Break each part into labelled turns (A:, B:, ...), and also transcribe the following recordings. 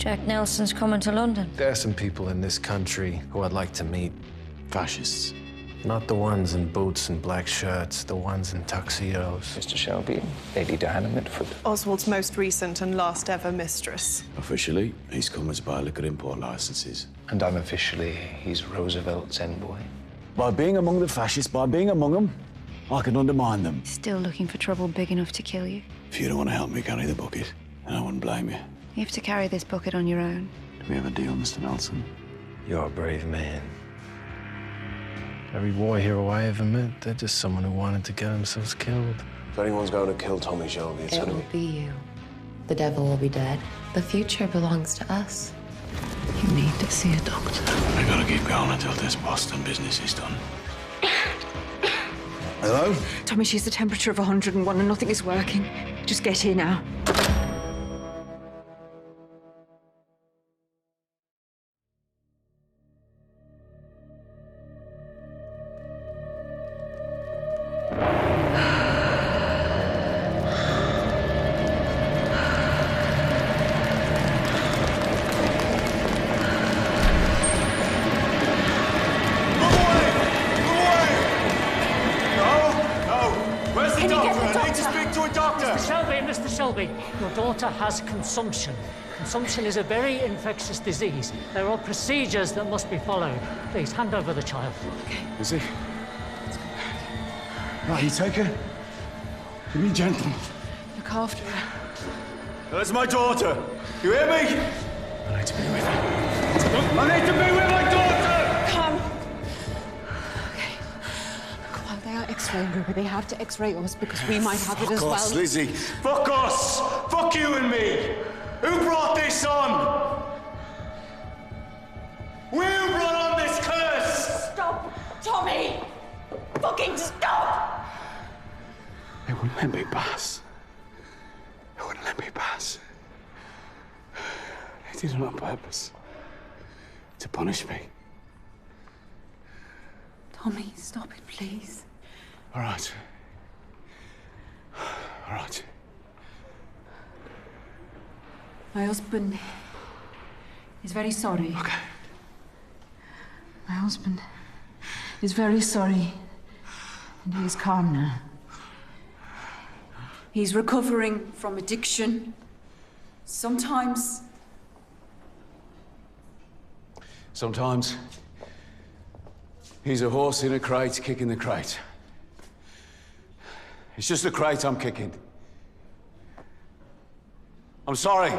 A: Jack Nelson's coming to London.
B: There are some people in this country who I'd like to meet.
C: Fascists.
B: Not the ones in boots and black shirts, the ones in tuxedos.
D: Mr. Shelby, Lady Diana Mitford.
E: Oswald's most recent and last ever mistress.
C: Officially, he's come as by liquor import licenses.
D: And unofficially, he's Roosevelt's envoy.
C: By being among the fascists, by being among them, I can undermine them.
A: Still looking for trouble big enough to kill you.
C: If you don't want to help me carry the bucket, then I wouldn't blame you.
A: You have to carry this bucket on your own.
C: Do we have a deal, Mr. Nelson?
B: You're a brave man. Every war hero I ever met, they're just someone who wanted to get themselves killed.
F: If anyone's going to kill Tommy Shelby, it's
G: It
F: going to
G: will be you. The devil will be dead. The future belongs to us. You need to see a doctor.
C: I gotta keep going until this Boston business is done. Hello?
H: Tommy, she's the temperature of 101 and nothing is working. Just get here now.
I: Mr. Shelby, your daughter has consumption. Consumption is a very infectious disease. There are procedures that must be followed. Please, hand over the child.
H: Okay.
C: Is he? Right, you take her. You be gentle.
H: Look after her.
C: That's my daughter. You hear me? I need to be with her. I need to be with my daughter!
H: Come. Okay. Look, while they are X-raying Ruby, they have to X-ray us because we might have it as well.
C: Fuck us, Lizzie. Fuck us! Fuck you and me! Who brought this on? Who brought on this curse?
H: Stop, Tommy! Fucking stop!
C: They wouldn't let me pass. They wouldn't let me pass. They did it on purpose. To punish me.
H: Tommy, stop it, please.
C: All right. All right.
H: My husband is very sorry.
C: Okay.
H: My husband is very sorry. And he is calm now. He's recovering from addiction. Sometimes
C: he's a horse in a crate kicking the crate. It's just a crate I'm kicking. I'm sorry.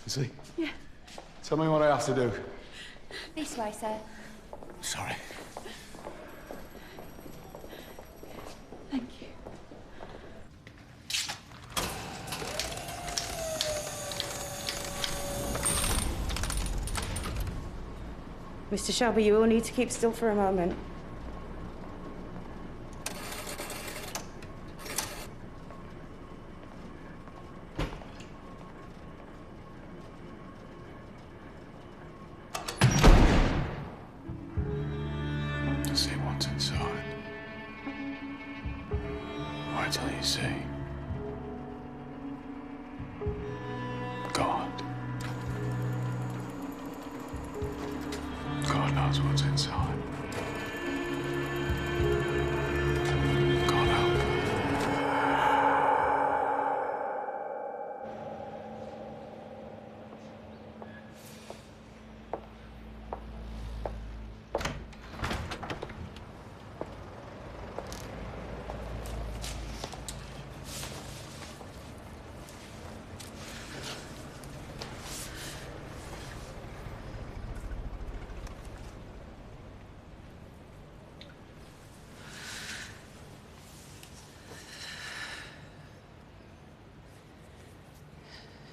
C: You see?
H: Yeah.
C: Tell me what I have to do.
A: This way, sir.
C: Sorry.
H: Thank you.
J: Mr. Shelby, you will need to keep still for a moment.
C: See what's inside. Wait till you see. God. God knows what's inside. God help.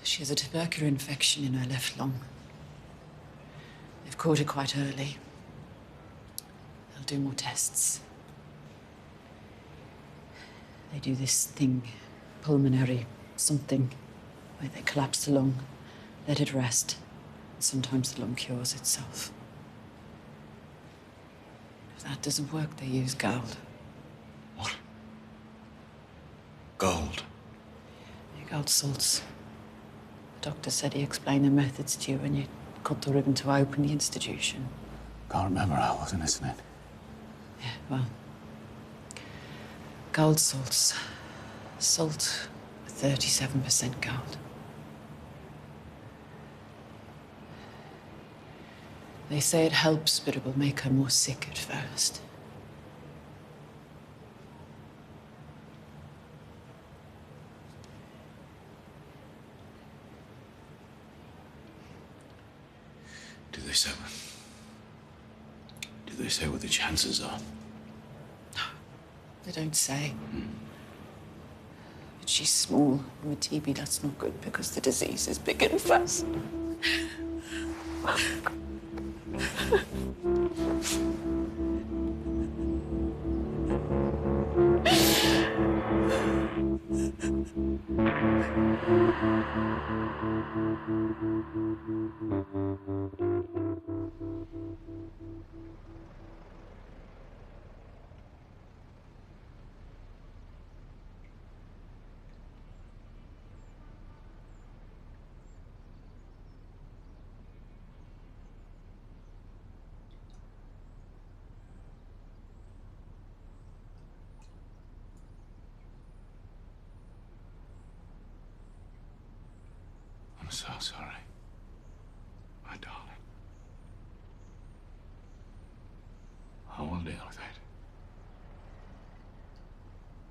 H: She has a tubercular infection in her left lung. They've caught her quite early. They'll do more tests. They do this thing, pulmonary something, where they collapse the lung, let it rest. Sometimes the lung cures itself. If that doesn't work, they use gold.
C: What? Gold?
H: Gold salts. Doctor said he explained the methods to you when you cut the ribbon to open the institution.
C: Can't remember how, wasn't it?
H: Yeah, well, gold salts. Salt, 37% gold. They say it helps, but it will make her more sick at first.
C: Do they say what the chances are?
H: They don't say. But she's small, and with TB that's not good because the disease is big and fast.
C: I'm so sorry, my darling. I will deal with it.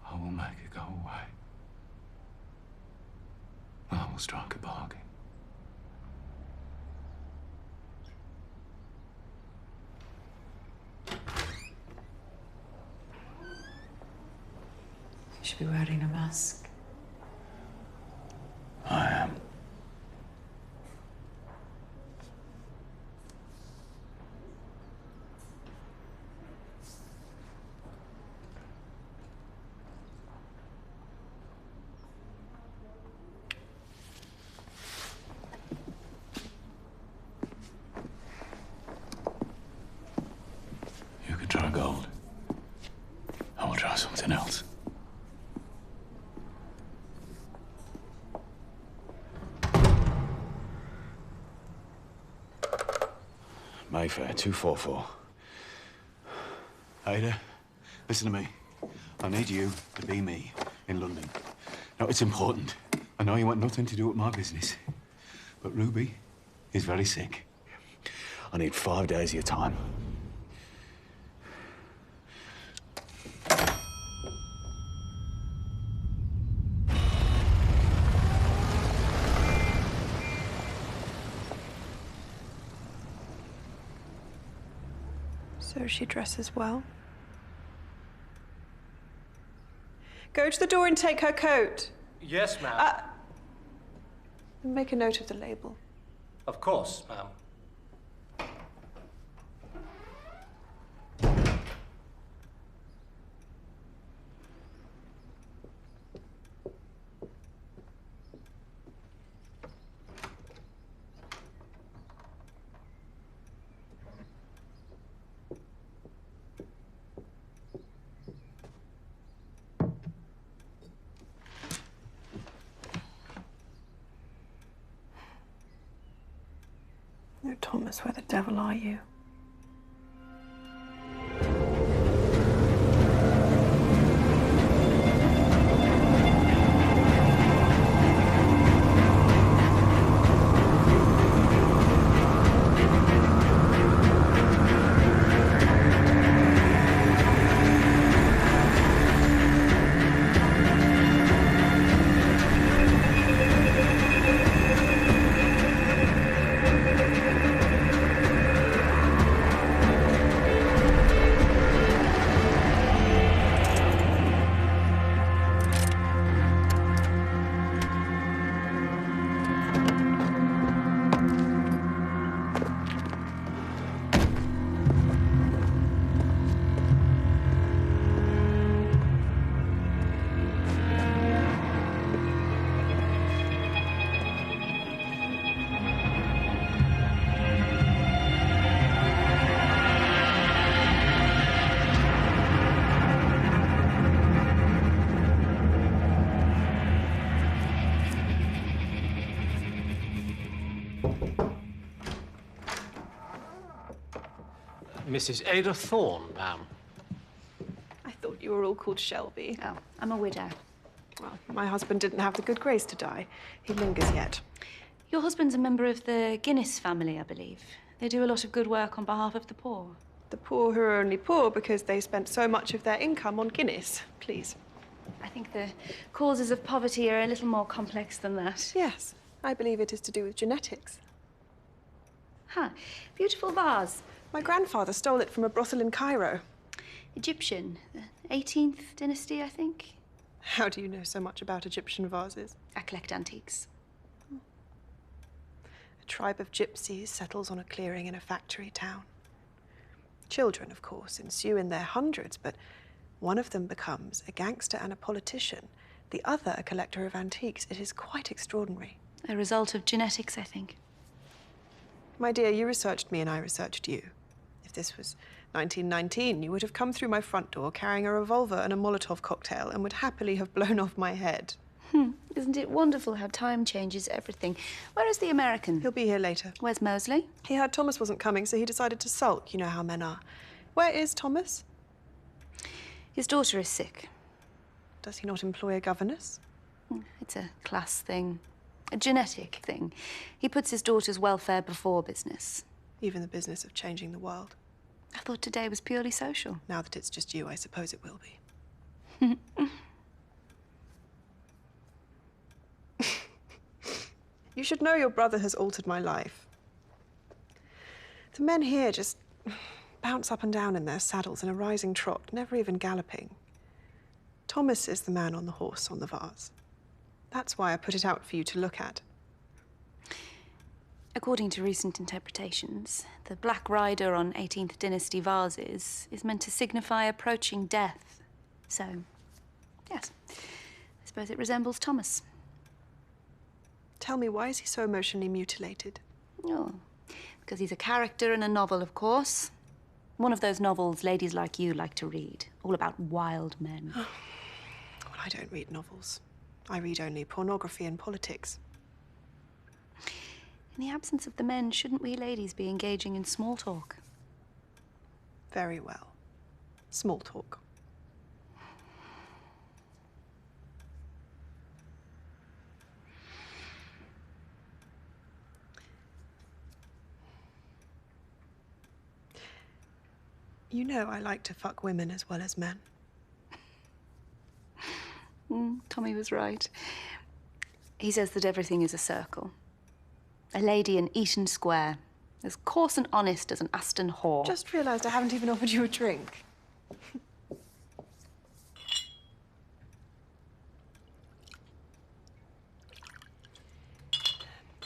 C: I will make it go away. I will strike a bargain.
H: You should be wearing a mask.
C: I am. You could try gold. I will try something else. Mayfair, 244. Ada, listen to me. I need you to be me in London. Now, it's important. I know you want nothing to do with my business. But Ruby is very sick. I need 5 days of your time.
E: So she dresses well. Go to the door and take her coat.
K: Yes, ma'am.
E: Make a note of the label.
K: Of course, ma'am.
E: No, Thomas, where the devil are you?
K: Mrs. Ada Thorne, ma'am.
E: I thought you were all called Shelby.
A: Oh, I'm a widow.
E: Well, my husband didn't have the good grace to die. He lingers yet.
A: Your husband's a member of the Guinness family, I believe. They do a lot of good work on behalf of the poor.
E: The poor who are only poor because they spent so much of their income on Guinness. Please.
A: I think the causes of poverty are a little more complex than that.
E: Yes, I believe it is to do with genetics.
A: Huh. Beautiful vase.
E: My grandfather stole it from a brothel in Cairo.
A: Egyptian. The 18th dynasty, I think.
E: How do you know so much about Egyptian vases?
A: I collect antiques.
E: A tribe of gypsies settles on a clearing in a factory town. Children, of course, ensue in their hundreds, but one of them becomes a gangster and a politician, the other a collector of antiques. It is quite extraordinary.
A: A result of genetics, I think.
E: My dear, you researched me and I researched you. If this was 1919, you would have come through my front door carrying a revolver and a Molotov cocktail and would happily have blown off my head.
A: Isn't it wonderful how time changes everything? Where is the American?
E: He'll be here later.
A: Where's Mosley?
E: He heard Thomas wasn't coming, so he decided to sulk. You know how men are. Where is Thomas?
A: His daughter is sick.
E: Does he not employ a governess?
A: It's a class thing. A genetic thing. He puts his daughter's welfare before business.
E: Even the business of changing the world.
A: I thought today was purely social.
E: Now that it's just you, I suppose it will be. You should know your brother has altered my life. The men here just bounce up and down in their saddles in a rising trot, never even galloping. Thomas is the man on the horse on the vase. That's why I put it out for you to look at.
A: According to recent interpretations, the Black Rider on 18th Dynasty vases is meant to signify approaching death. So, yes, I suppose it resembles Thomas.
E: Tell me, why is he so emotionally mutilated?
A: Oh, because he's a character in a novel, of course. One of those novels ladies like you like to read, all about wild men.
E: Well, I don't read novels. I read only pornography and politics.
A: In the absence of the men, shouldn't we ladies be engaging in small talk?
E: Very well. Small talk. You know I like to fuck women as well as men.
A: Tommy was right. He says that everything is a circle. A lady in Eaton Square, as coarse and honest as an Aston whore.
E: Just realised I haven't even offered you a drink.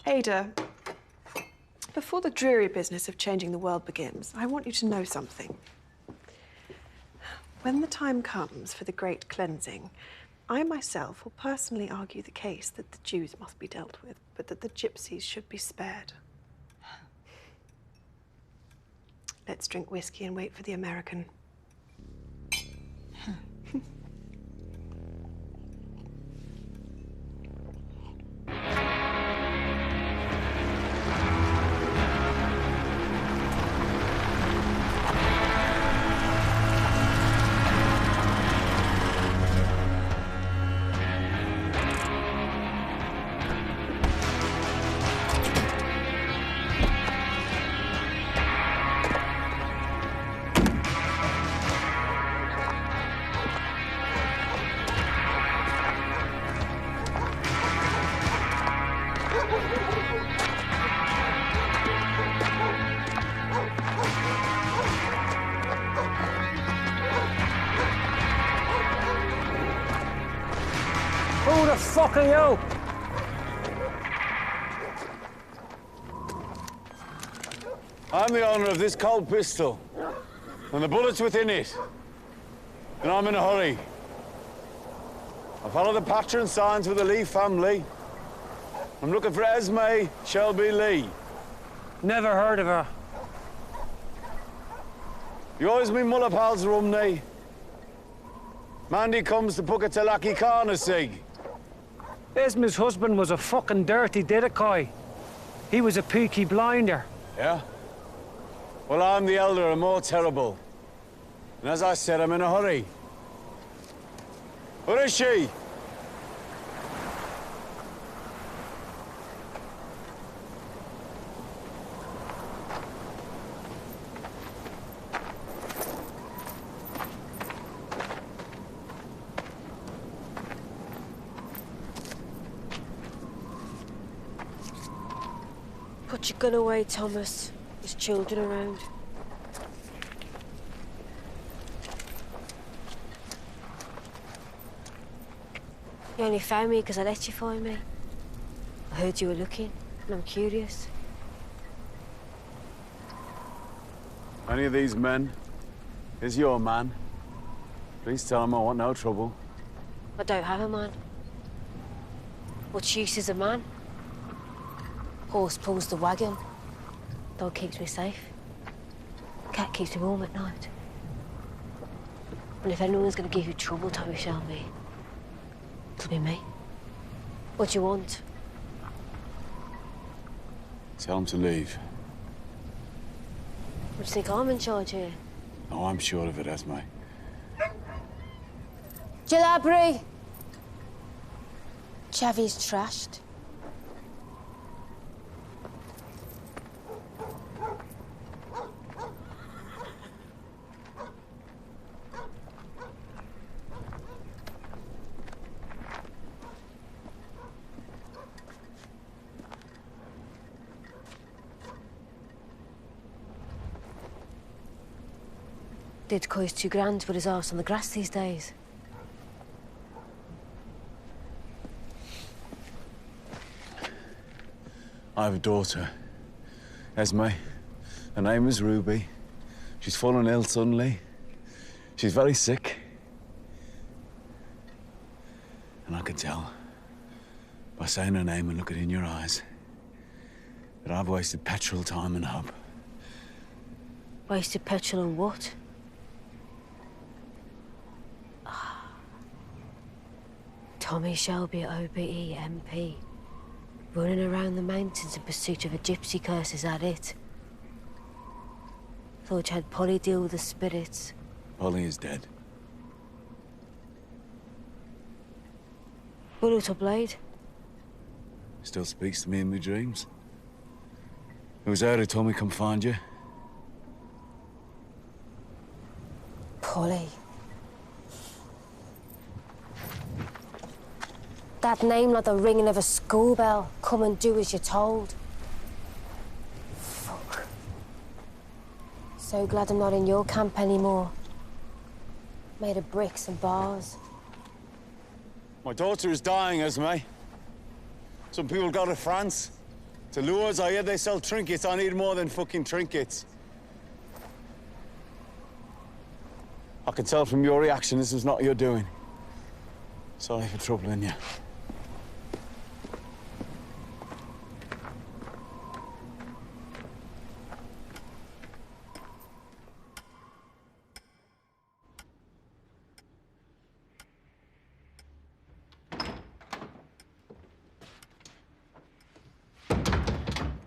E: Ada, before the dreary business of changing the world begins, I want you to know something. When the time comes for the great cleansing, I myself will personally argue the case that the Jews must be dealt with, but that the gypsies should be spared. Let's drink whiskey and wait for the American.
I: Who the fuck are you?
L: I'm the owner of this cold pistol, and the bullets within it. And I'm in a hurry. I follow the patron signs with the Lee family. I'm looking for Esme Shelby Lee.
I: Never heard of her.
L: You always me mulla pals rumney. Mandy comes to Pukatalaki Carnasig.
I: Esma's husband was a fucking dirty Didakoi. He was a Peaky blinder.
L: Yeah? Well, I'm the elder and more terrible. And as I said, I'm in a hurry. Where is she?
J: Put your gun away, Thomas. There's children around. You only found me because I let you find me. I heard you were looking, and I'm curious.
L: Any of these men is your man. Please tell him I want no trouble.
J: I don't have a man. What use is a man? Horse pulls the wagon. Dog keeps me safe. Cat keeps me warm at night. And if anyone's going to give you trouble, Tommy Shelby, it'll be me. What do you want?
L: Tell him to leave.
J: What do you think I'm in charge here?
L: Oh, I'm sure of it, Esme.
J: Jalabri! Chavy's trashed. Did cost £2 to put his arse on the grass these days.
L: I have a daughter, Esme. Her name is Ruby. She's fallen ill suddenly. She's very sick. And I can tell by saying her name and looking in your eyes that I've wasted petrol, time and hope.
J: Wasted petrol on what? Tommy Shelby at OBE MP. Running around the mountains in pursuit of a gypsy curse, is that it? Thought you had Polly deal with the spirits.
L: Polly is dead.
J: Bullet or blade?
L: Still speaks to me in my dreams. It was her who told me come find you.
J: Polly. That name like the ringing of a school bell. Come and do as you're told. Fuck. So glad I'm not in your camp anymore. Made of bricks and bars.
L: My daughter is dying, Esme. Some people go to France. To Lourdes, I hear they sell trinkets. I need more than fucking trinkets. I can tell from your reaction this is not your doing. Sorry for troubling you.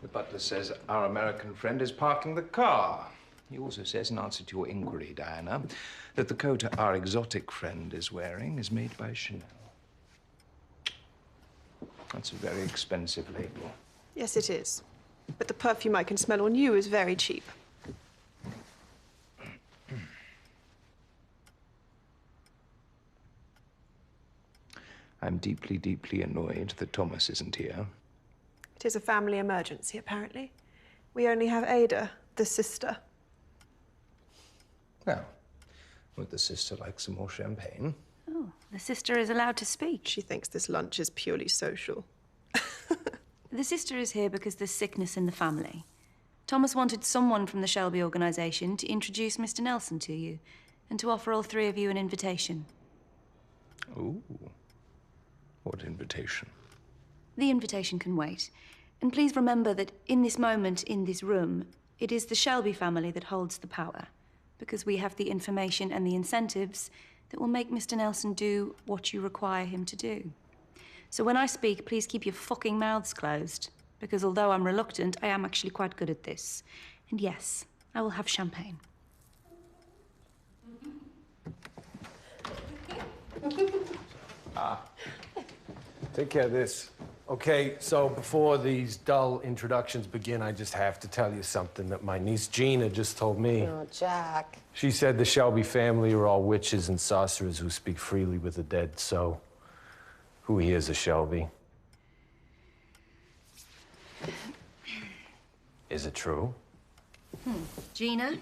D: The butler says our American friend is parking the car. He also says, in answer to your inquiry, Diana, that the coat our exotic friend is wearing is made by Chanel. That's a very expensive label.
E: Yes, it is. But the perfume I can smell on you is very cheap.
D: I'm deeply, deeply annoyed that Thomas isn't here.
E: It is a family emergency, apparently. We only have Ada, the sister.
D: Well, would the sister like some more champagne?
A: Oh, the sister is allowed to speak.
E: She thinks this lunch is purely social.
A: The sister is here because there's sickness in the family. Thomas wanted someone from the Shelby organisation to introduce Mr. Nelson to you and to offer all three of you an invitation.
D: Ooh. What invitation?
A: The invitation can wait. And please remember that in this moment, in this room, it is the Shelby family that holds the power, because we have the information and the incentives that will make Mr. Nelson do what you require him to do. So when I speak, please keep your fucking mouths closed, because although I'm reluctant, I am actually quite good at this. And yes, I will have champagne.
B: Take care of this. Okay, so before these dull introductions begin, I just have to tell you something that my niece Gina just told me.
G: Oh, Jack.
B: She said the Shelby family are all witches and sorcerers who speak freely with the dead, so who here's a Shelby? Is it true?
A: Gina?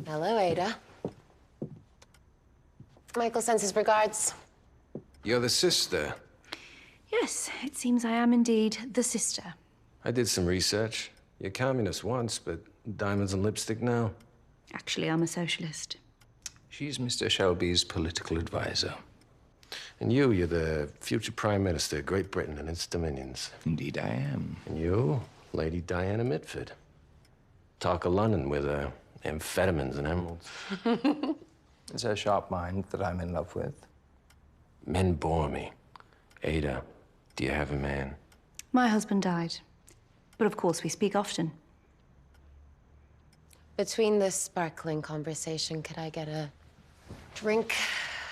G: Hello, Ada. Michael sends his regards.
B: You're the sister.
A: Yes, it seems I am indeed the sister.
B: I did some research. You're communist once, but diamonds and lipstick now.
A: Actually, I'm a socialist.
D: She's Mr. Shelby's political advisor.
B: And you're the future Prime Minister of Great Britain and its dominions.
D: Indeed I am.
B: And you, Lady Diana Mitford. Talk of London with amphetamines and emeralds.
D: It's her sharp mind that I'm in love with.
B: Men bore me. Ada, do you have a man?
A: My husband died. But of course, we speak often.
G: Between this sparkling conversation, could I get a drink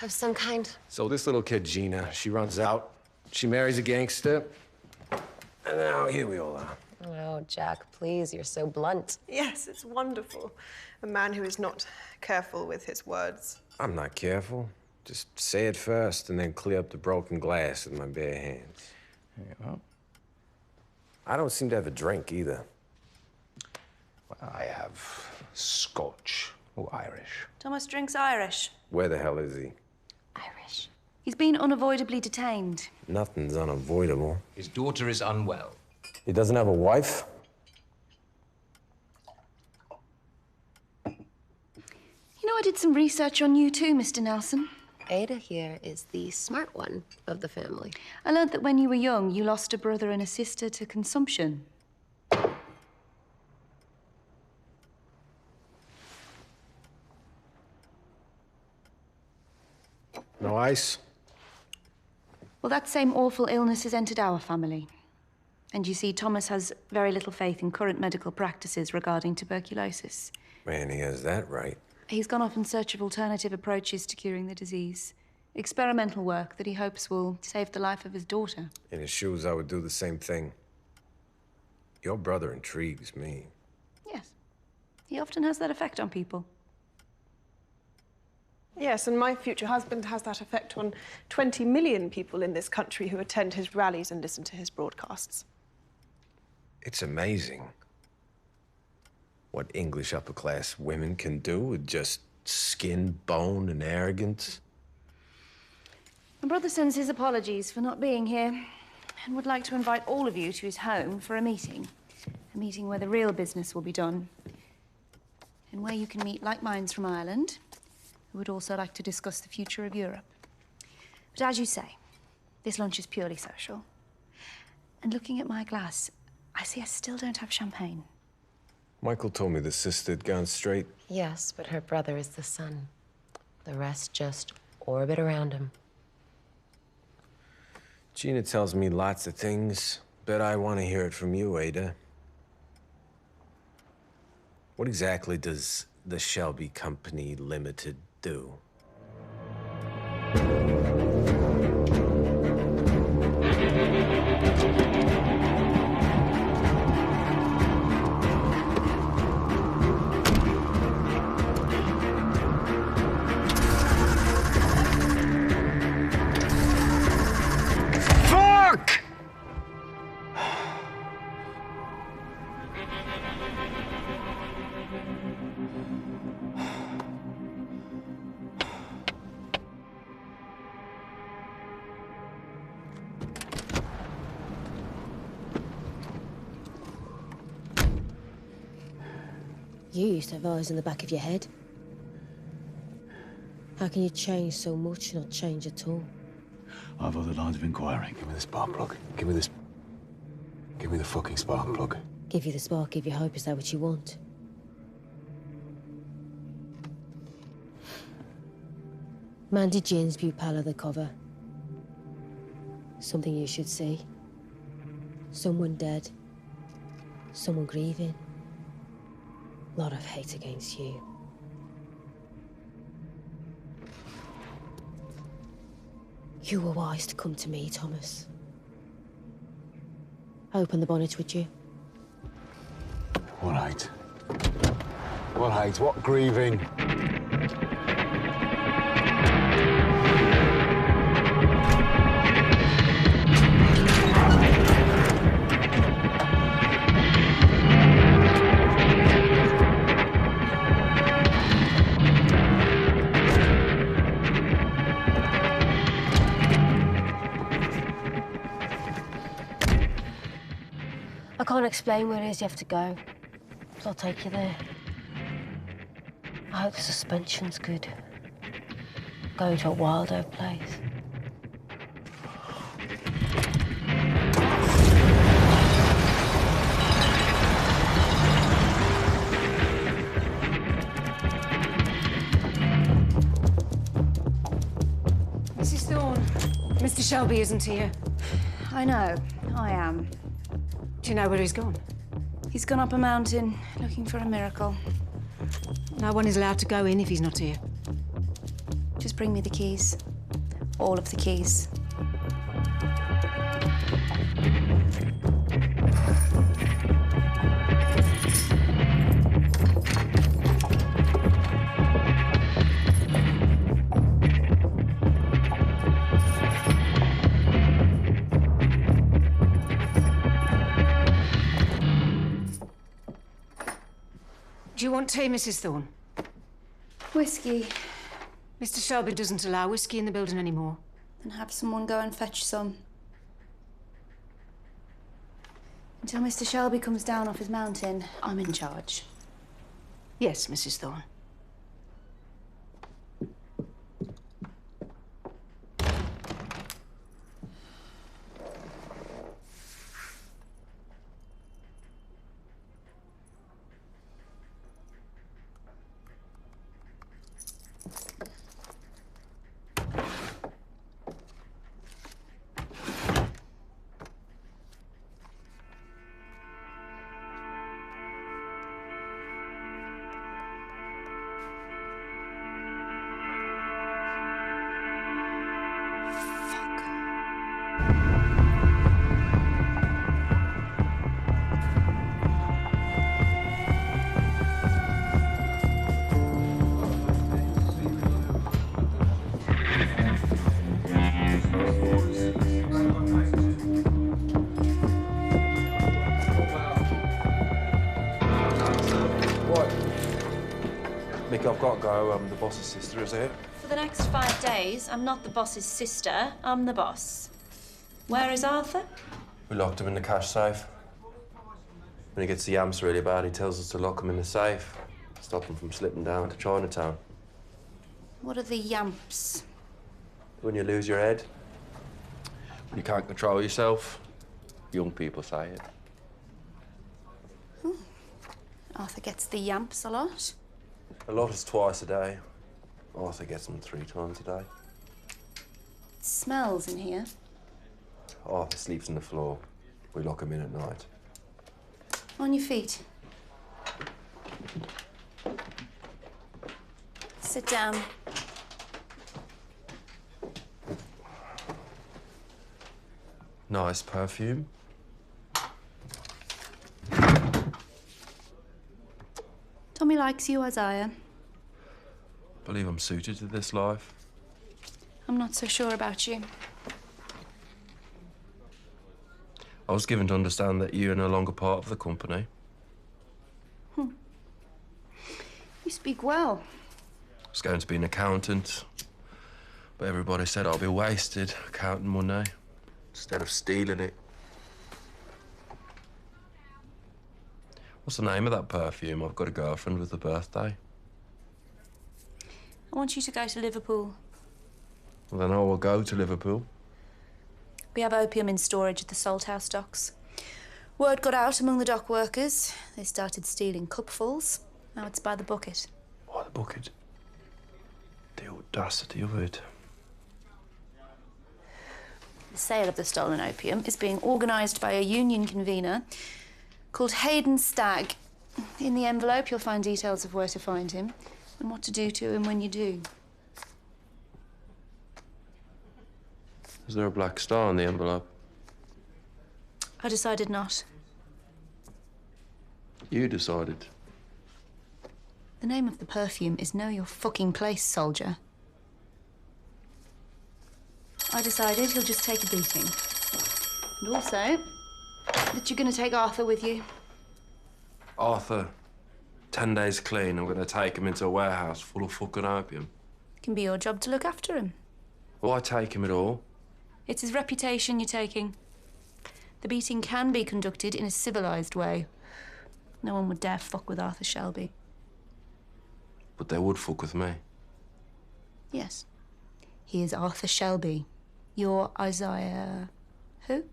G: of some kind?
B: So this little kid, Gina, she runs out, she marries a gangster, and now here we all are.
G: Oh, Jack, please, you're so blunt.
E: Yes, it's wonderful. A man who is not careful with his words.
B: I'm not careful. Just say it first and then clear up the broken glass with my bare hands.
D: There you are.
B: I don't seem to have a drink either.
D: Well, I have Scotch or Irish.
A: Thomas drinks Irish.
B: Where the hell is he?
A: Irish. He's been unavoidably detained.
B: Nothing's unavoidable.
D: His daughter is unwell.
B: He doesn't have a wife?
A: You know, I did some research on you too, Mr. Nelson.
G: Ada here is the smart one of the family.
A: I learned that when you were young, you lost a brother and a sister to consumption.
B: No ice?
A: Well, that same awful illness has entered our family. And you see, Thomas has very little faith in current medical practices regarding tuberculosis.
B: Man, he has that right.
A: He's gone off in search of alternative approaches to curing the disease. Experimental work that he hopes will save the life of his daughter.
B: In his shoes, I would do the same thing. Your brother intrigues me.
A: Yes. He often has that effect on people.
E: Yes, and my future husband has that effect on 20 million people in this country who attend his rallies and listen to his broadcasts.
B: It's amazing what English upper-class women can do with just skin, bone, and arrogance.
A: My brother sends his apologies for not being here and would like to invite all of you to his home for a meeting. A meeting where the real business will be done and where you can meet like minds from Ireland who would also like to discuss the future of Europe. But as you say, this lunch is purely social. And looking at my glass, I see I still don't have champagne.
B: Michael told me the sister had gone straight.
G: Yes, but her brother is the sun. The rest just orbit around him.
B: Gina tells me lots of things, but I want to hear it from you, Ada. What exactly does the Shelby Company Limited do?
J: You used to have eyes in the back of your head. How can you change so much and not change at all?
C: I've other lines of inquiry. Give me the spark plug. Give me this. Give me the fucking spark plug.
J: Give you the spark, give you hope, is that what you want? Mandy Jane's pal of the cover. Something you should see. Someone dead. Someone grieving. A lot of hate against you. You were wise to come to me, Thomas. Open the bonnet, would you?
L: What hate? What hate? What grieving?
J: I can't explain where it is you have to go, so I'll take you there. I hope the suspension's good. Going to a wild old place.
M: Mrs. Thorne, Mr. Shelby isn't here.
A: I know, I am.
M: Do you know where he's gone?
A: He's gone up a mountain looking for a miracle.
M: No one is allowed to go in if he's not here.
A: Just bring me the keys. All of the keys.
M: Do you want tea, Mrs. Thorne?
A: Whiskey.
M: Mr. Shelby doesn't allow whiskey in the building anymore.
A: Then have someone go and fetch some. Until Mr. Shelby comes down off his mountain, I'm in charge.
M: Yes, Mrs. Thorne.
F: Mick, I've got to go. The boss's sister is here.
A: For the next 5 days, I'm not the boss's sister, I'm the boss. Where is Arthur?
F: We locked him in the cash safe. When he gets the yamps really bad, he tells us to lock him in the safe. Stop him from slipping down to Chinatown.
A: What are the yamps?
F: When you lose your head, when you can't control yourself, young people say it.
A: Arthur gets the yamps a lot.
F: A lot is twice a day. Arthur gets them 3 times a day.
A: It smells in here.
F: Arthur sleeps on the floor. We lock him in at night.
A: On your feet. Sit down.
F: Nice perfume.
A: Tommy likes you, Isaiah.
F: Believe I'm suited to this life.
A: I'm not so sure about you.
F: I was given to understand that you are no longer part of the company.
A: You speak well.
F: I was going to be an accountant, but everybody said I'll be wasted counting money instead of stealing it. What's the name of that perfume? I've got a girlfriend with a birthday.
A: I want you to go to Liverpool.
F: Well, then I will go to Liverpool.
A: We have opium in storage at the Salthouse docks. Word got out among the dock workers. They started stealing cupfuls. Now it's by the bucket.
F: By the bucket? The audacity of it.
A: The sale of the stolen opium is being organised by a union convener called Hayden Stagg. In the envelope, you'll find details of where to find him and what to do to him when you do.
F: Is there a black star on the envelope?
A: I decided not.
F: You decided.
A: The name of the perfume is Know Your Fucking Place, soldier. I decided he'll just take a beating. And also, that you're gonna take Arthur with you.
F: Arthur, 10 days clean, I'm gonna take him into a warehouse full of fucking opium.
A: It can be your job to look after him.
F: Will I take him at all?
A: It's his reputation you're taking. The beating can be conducted in a civilized way. No one would dare fuck with Arthur Shelby.
F: But they would fuck with me.
A: Yes. He is Arthur Shelby. You're Isaiah... who?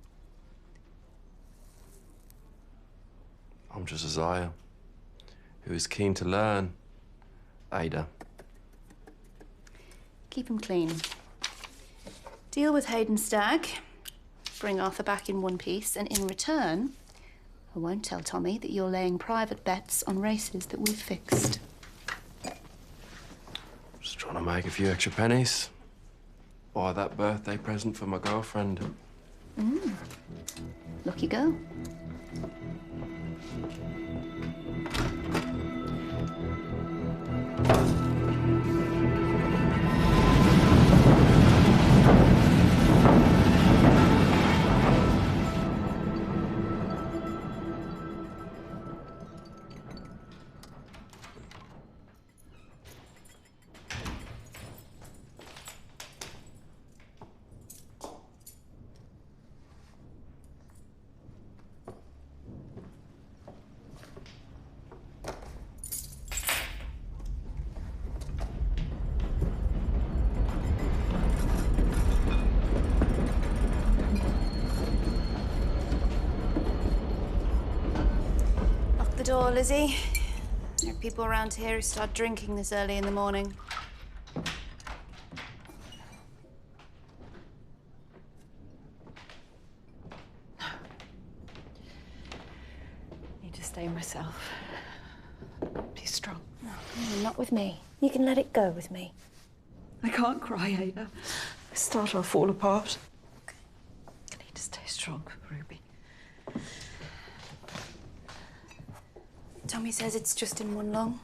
F: I'm just Isaiah, who is keen to learn. Ada.
A: Keep him clean. Deal with Hayden Stagg. Bring Arthur back in one piece, and in return, I won't tell Tommy that you're laying private bets on races that we've fixed.
F: Just trying to make a few extra pennies. Buy that birthday present for my girlfriend.
A: Lucky girl. Door, Lizzie. There are people around here who start drinking this early in the morning.
H: Need to stay myself. Be strong.
A: No, not with me. You can let it go with me.
H: I can't cry, Ada. I start, I'll fall apart. I need to stay strong, Ruby.
A: Tommy says it's just in one lung.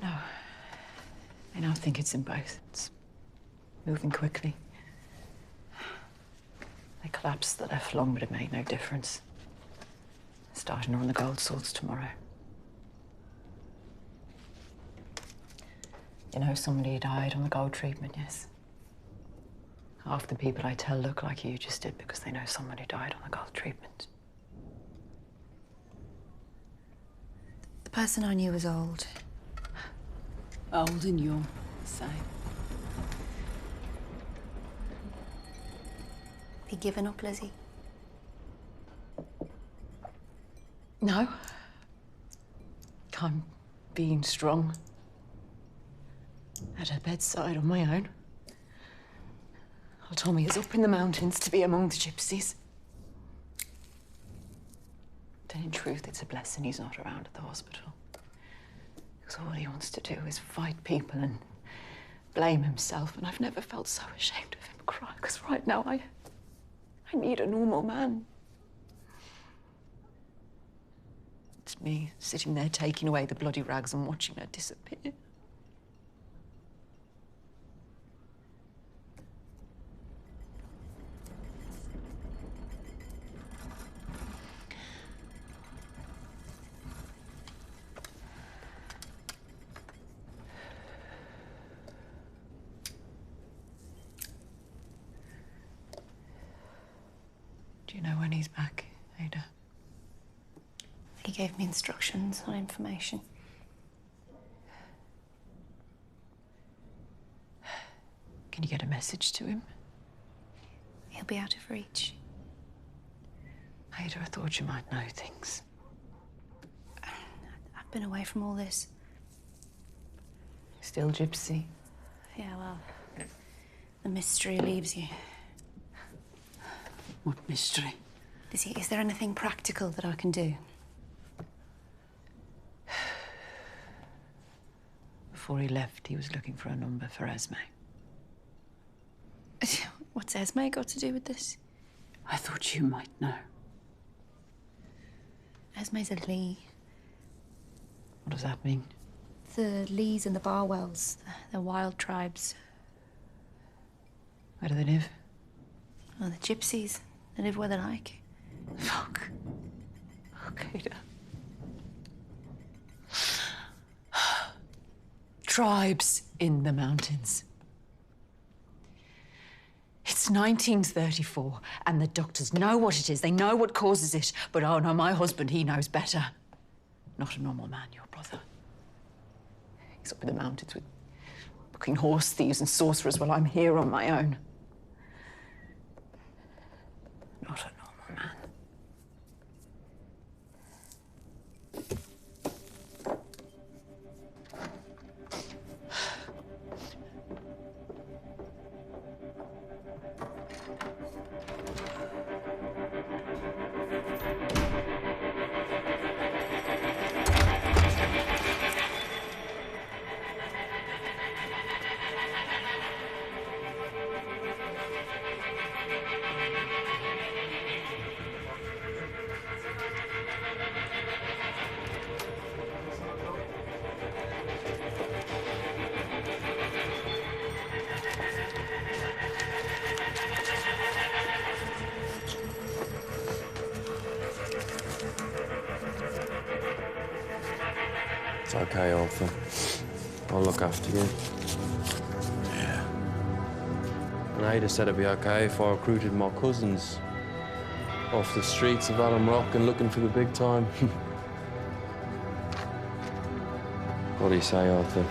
H: No. I now think it's in both. It's moving quickly. They collapsed the left lung, but it made no difference. Starting on the gold swords tomorrow. You know, somebody died on the gold treatment, yes? Half the people I tell look like you just did because they know somebody died on the gold treatment.
A: The person I knew was old.
H: Old and young, same.
A: Have you given up, Lizzie?
H: No. I'm being strong. At her bedside on my own. Well, Tommy is up in the mountains to be among the gypsies. But in truth, it's a blessing he's not around at the hospital. Because all he wants to do is fight people and blame himself. And I've never felt so ashamed of him cry. Because right now, I need a normal man. It's me sitting there taking away the bloody rags and watching her disappear. Do you know when he's back, Ada?
A: He gave me instructions on information.
H: Can you get a message to him?
A: He'll be out of reach.
H: Ada, I thought you might know things.
A: I've been away from all this.
H: Still gypsy?
A: Yeah, well, the mystery leaves you.
H: What mystery?
A: Is there anything practical that I can do?
H: before he left, he was looking for a number for Esme.
A: What's Esme got to do with this?
H: I thought you might know.
A: Esme's a Lee.
H: What does that mean?
A: The Lees and the Barwells. They're wild tribes.
H: Where do they live?
A: Oh, the gypsies. They live where they like.
H: Fuck. Okay, Dad. Tribes in the mountains. It's 1934, and the doctors know what it is. They know what causes it. But oh no, my husband, he knows better. Not a normal man, your brother. He's up in the mountains with fucking horse thieves and sorcerers while I'm here on my own. Not a normal man.
F: It's okay, Arthur. I'll look after you.
L: Yeah.
F: And Ada said it'd be okay if I recruited my cousins off the streets of Alum Rock and looking for the big time. What do you say, Arthur?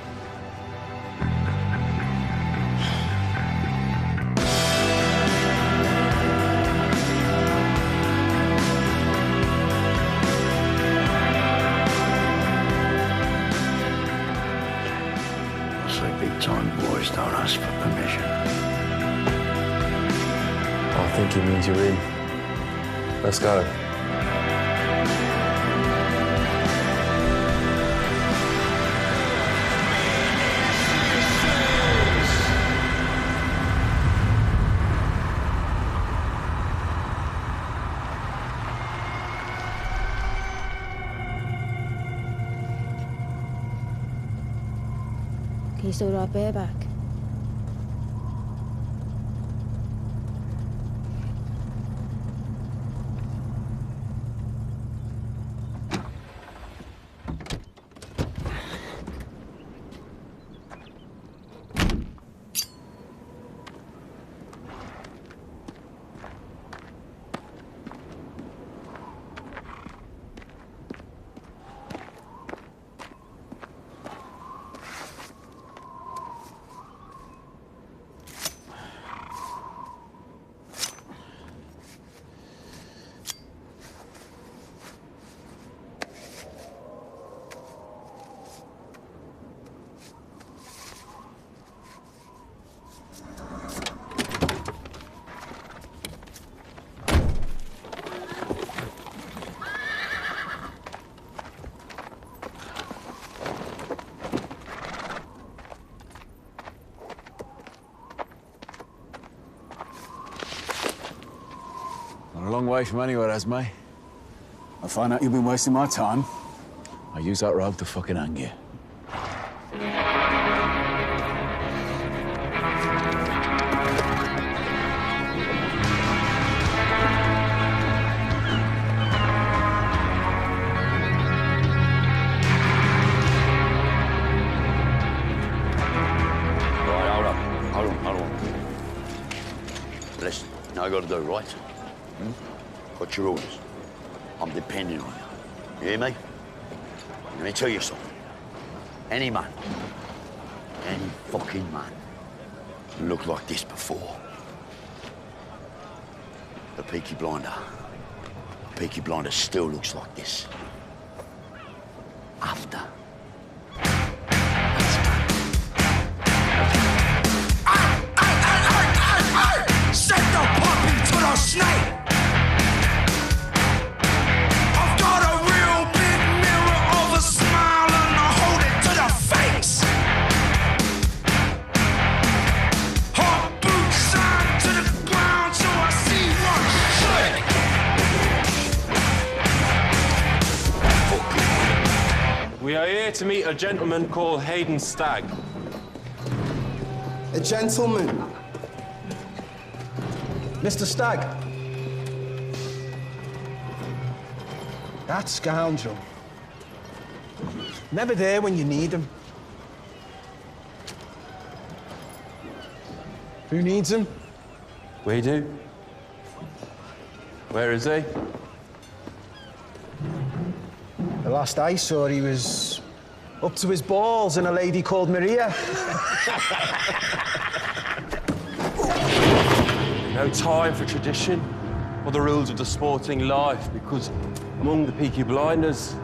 N: Boys don't ask for permission.
F: I think he means you're in. Let's go.
J: Can you still ride bareback?
L: Not a long way from anywhere, Esme. I find out you've been wasting my time. I use that rope to fucking hang you.
N: Listen, you know what I got to do, right? What's your orders? I'm depending on you. You hear me? Let me tell you something. Any man, any fucking man, looked like this before. The Peaky Blinder. The Peaky Blinder still looks like this. After.
O: Set the puppy to the snake! I've got a real big mirror of a smile and I hold it to the face!
F: We are here to meet a gentleman called Hayden Stagg.
P: A gentleman? Mr. Stagg? That scoundrel. Never there when you need him. Who needs him?
F: We do. Where is he?
P: The last I saw, he was up to his balls in a lady called Maria.
F: No time for tradition or the rules of the sporting life, because among the Peaky Blinders,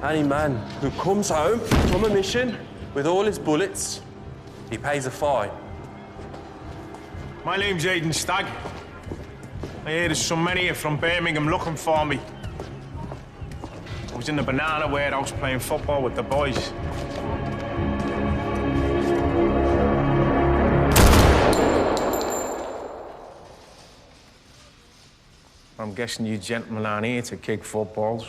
F: any man who comes home from a mission with all his bullets, he pays a fine.
Q: My name's Hayden Stagg. I hear there's so many of you from Birmingham looking for me. I was in the banana warehouse playing football with the boys. I'm guessing you gentlemen aren't here to kick footballs.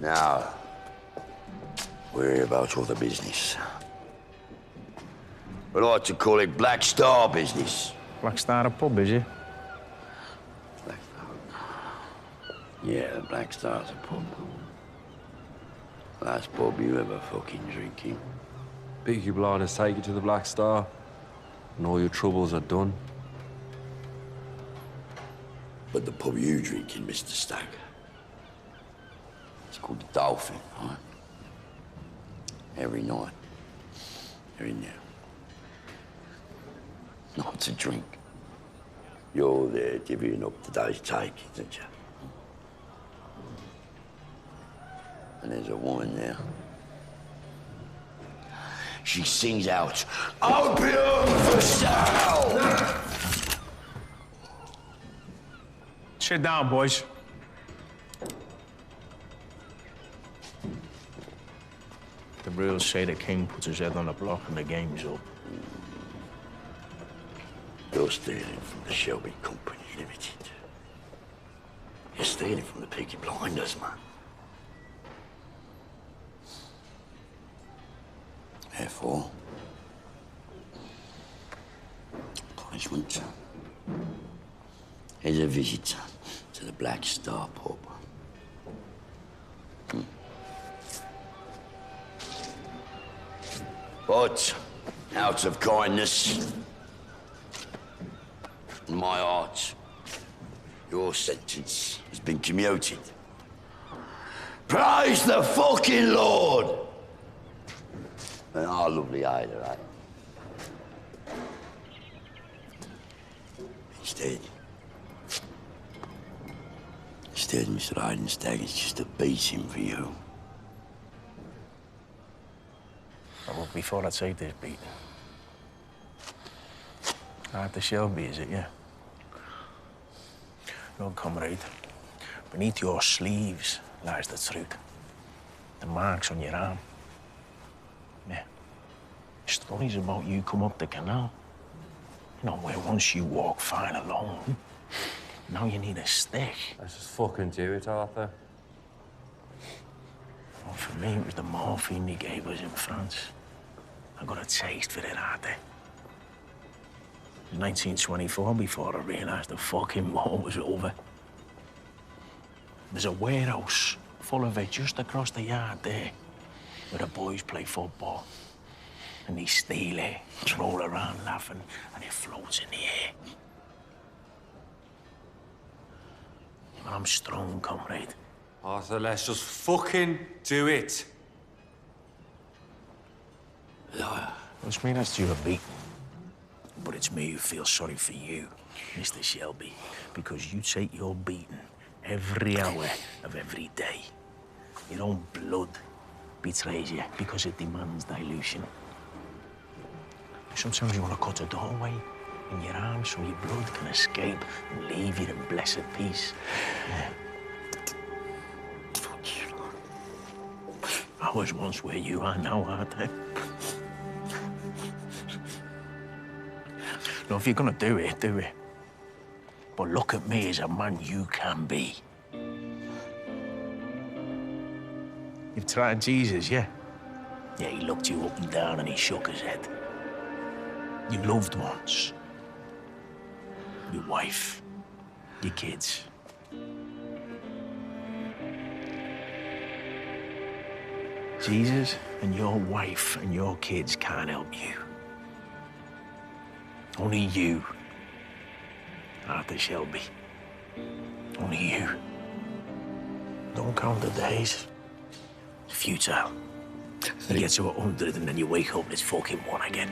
N: Now, we're here about other business. We like to call it Black Star business.
Q: Black Star a pub, is it?
N: Yeah, the Black Star's a pub. Last pub you ever fucking drink in.
F: Peaky Blinders take you to the Black Star, and all your troubles are done.
N: But the pub you drink in, Mr. Stagg, it's called the Dolphin, right? Every night, you're in there. Not to drink. You're there divvying up the day's take, isn't you? And there's a woman there. She sings out, "Opium for sale!"
Q: Sit down, boys. The rules say the king puts his head on a block and the game's up.
N: You're stealing from the Shelby Company Limited. You're stealing from the Peaky Blinders, man. Therefore, punishment is a visit to the Black Star pub. But, out of kindness, in my heart, your sentence has been commuted. Praise the fucking Lord! And our lovely Ida, right? Instead, Mr. Hayden Stagg, it's just a beating for you.
Q: Well, before I take this beating, Arthur Shelby, is it, yeah? No, comrade. Beneath your sleeves lies the truth. The marks on your arm. Yeah. Stories about you come up the canal. You know, where once you walk fine alone, now you need a stick.
F: Let's just fucking do it, Arthur.
Q: Well, for me, it was the morphine they gave us in France. I got a taste for it, Arthur. It was 1924 before I realized the fucking war was over. There's a warehouse full of it just across the yard there, where the boys play football. And they steal it, roll around laughing, and it floats in the air. But I'm strong, comrade.
F: Arthur, let's just fucking do it.
Q: It's me that's due a beating. But it's me who feels sorry for you, Mr. Shelby, because you take your beating every hour of every day. Your own blood betrays you because it demands dilution. Sometimes you want to cut a doorway in your arm so your blood can escape and leave you in blessed peace. Yeah. I was once where you are now, aren't I? No, if you're gonna do it, do it. But look at me as a man you can be. You've tried Jesus, yeah? Yeah, he looked you up and down and he shook his head. Your loved ones. Your wife. Your kids. Jesus and your wife and your kids can't help you. Only you, Arthur Shelby. Only you. Don't count the days. It's futile. You get to 100 and then you wake up and it's fucking 1 again.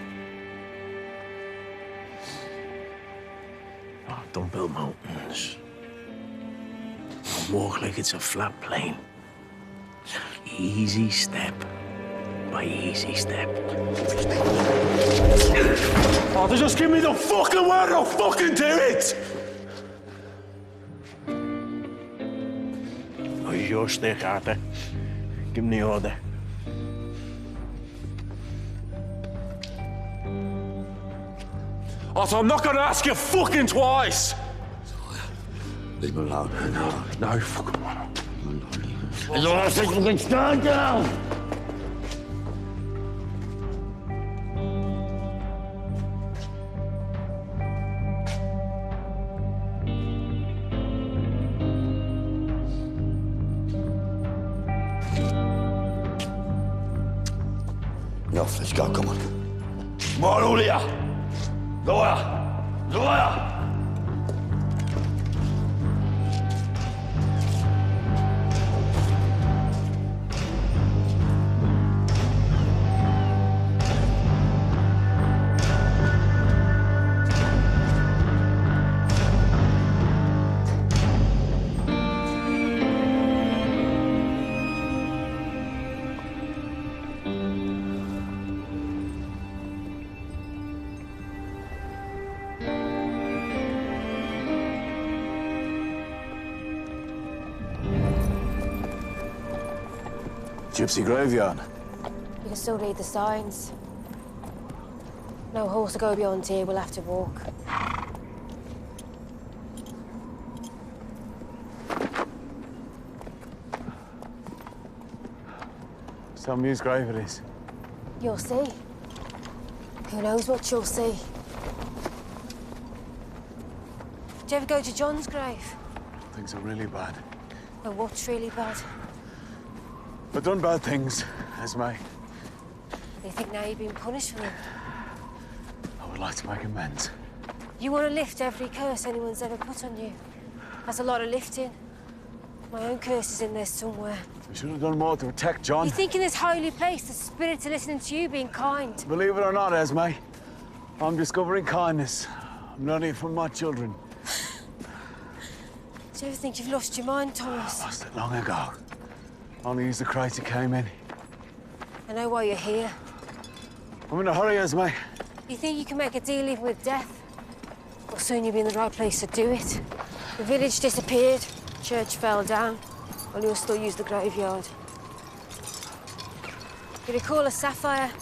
Q: Oh, don't build mountains. Don't walk like it's a flat plane. Easy step by easy step.
F: Oh, just give me the fucking word, I'll fucking do it!
Q: Oh, it's your stick, Arthur. Give him the order.
F: Arthur, I'm not gonna ask you fucking twice!
N: Leave him alone.
F: No, fucking one.
N: I don't want to fucking stand down! Off, let's go, come on. Come on, all of ya! Lawyer! Lawyer!
L: Gypsy graveyard.
J: You can still read the signs. No horse to go beyond here, we'll have to walk.
L: Tell me whose grave it is.
J: You'll see. Who knows what you'll see? Did you ever go to John's grave?
L: Things are really bad.
J: And what's really bad?
L: I've done bad things, Esme.
J: You think now you've been punished for them?
L: I would like to make amends.
J: You want to lift every curse anyone's ever put on you. That's a lot of lifting. My own curse is in there somewhere.
L: We should have done more to protect John.
J: You think in this holy place, the spirits are listening to you being kind?
L: Believe it or not, Esme, I'm discovering kindness. I'm learning it from my children.
J: Do you ever think you've lost your mind, Thomas?
L: I lost it long ago. Only used the crate that came in.
J: I know why you're here.
L: I'm in a hurry, Esme.
J: You think you can make a deal even with death? Well, soon you'll be in the right place to do it. The village disappeared, church fell down, and you'll still use the graveyard. You recall a sapphire?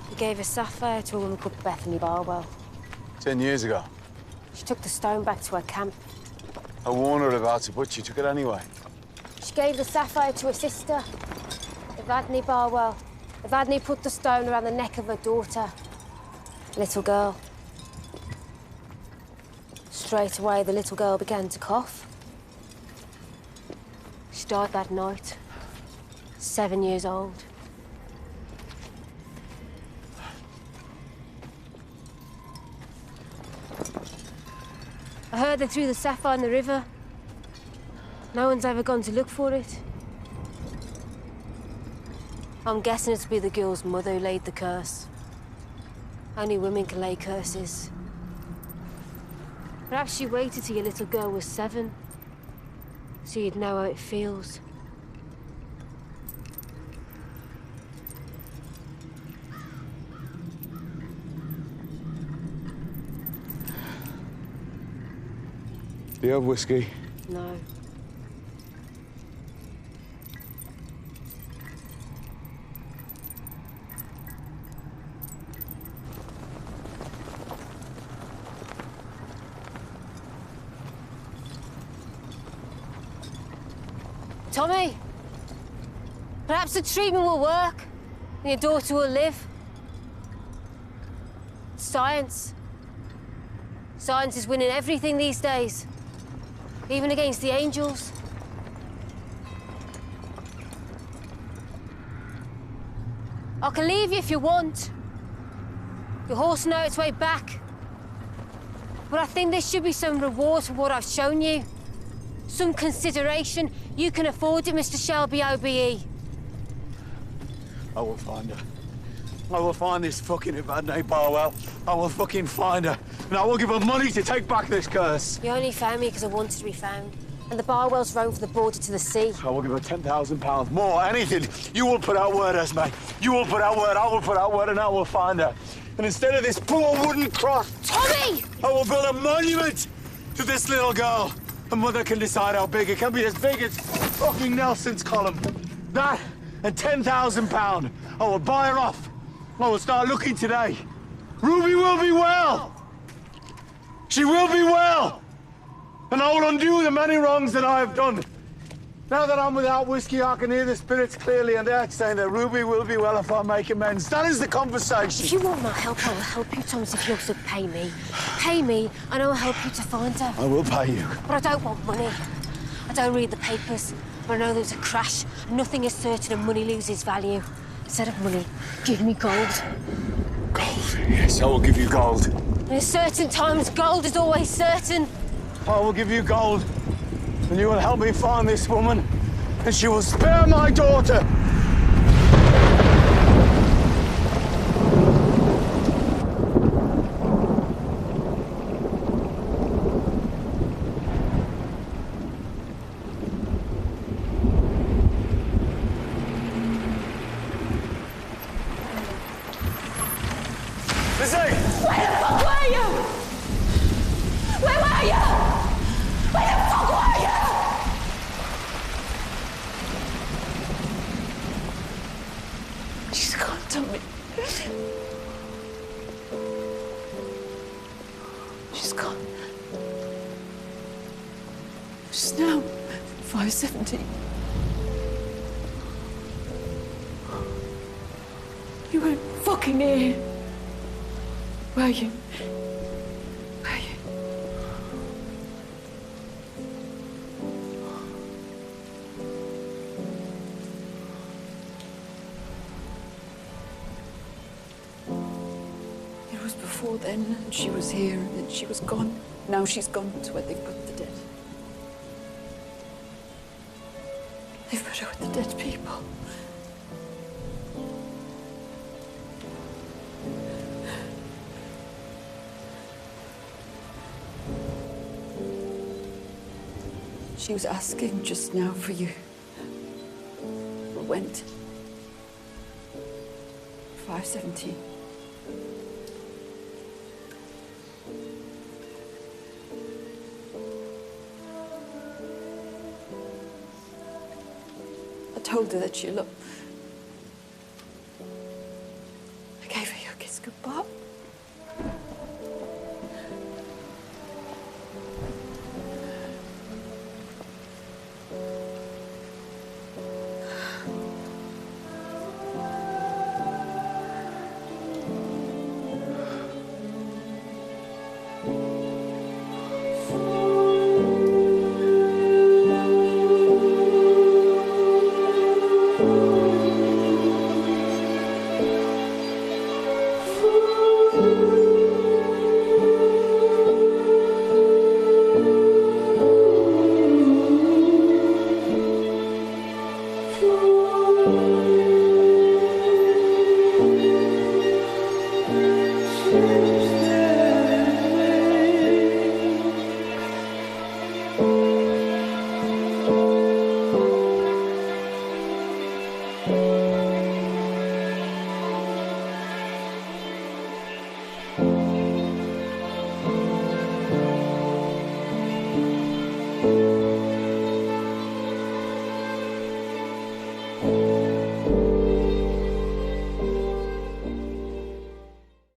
J: You gave a sapphire to a woman called Bethany Barwell.
L: 10 years ago.
J: She took the stone back to her camp.
L: I warned her about it, but she took it anyway.
J: She gave the sapphire to her sister, Evadne Barwell. Evadne put the stone around the neck of her daughter, little girl. Straight away, the little girl began to cough. She died that night, 7 years old. I heard they threw the sapphire in the river. No one's ever gone to look for it. I'm guessing it'll be the girl's mother who laid the curse. Only women can lay curses. Perhaps she waited till your little girl was 7, so you'd know how it feels.
L: Do you have whiskey?
J: No. Tommy! Perhaps the treatment will work, and your daughter will live. Science. Science is winning everything these days, even against the angels. I can leave you if you want. Your horse will know its way back. But I think there should be some reward for what I've shown you. Some consideration. You can afford it, Mr. Shelby, OBE.
L: I will find her. I will find this fucking Evadne Barwell. I will fucking find her. And I will give her money to take back this curse.
J: You only found me because I wanted to be found. And the Barwells roam from the border to the sea.
L: I will give her £10,000 more, anything. You will put out word, Esme. You will put out word, I will put out word, and I will find her. And instead of this poor wooden cross...
J: Tommy!
L: I will build a monument to this little girl. Her mother can decide how big. It can be as big as fucking Nelson's column. That and £10,000. I will buy her off. I will start looking today. Ruby will be well. She will be well. And I will undo the many wrongs that I have done. Now that I'm without whiskey, I can hear the spirits clearly, and they're saying that Ruby will be well if I make amends. That is the conversation.
J: If you want my help, I will help you, Thomas, if you also pay me. Pay me, and I will help you to find her.
L: I will pay you.
J: But I don't want money. I don't read the papers. But I know there's a crash. Nothing is certain, and money loses value. Instead of money, give me gold.
L: Gold? Yes, I will give you gold.
J: In certain times, gold is always certain.
L: I will give you gold, and you will help me find this woman, and she will spare my daughter. Lizzie!
O: Where the fuck were you? Where were you? Where the fuck were you?
H: She's gone, Tommy. She's gone. She's now 5:17. You weren't fucking here. Were you? Were you? It was before then, and she was here, and then she was gone. Now she's gone to where they've put the dead. They've put her with the dead people. She was asking just now for you. We went. 5:17. I told her that you looked. I gave her your kiss goodbye.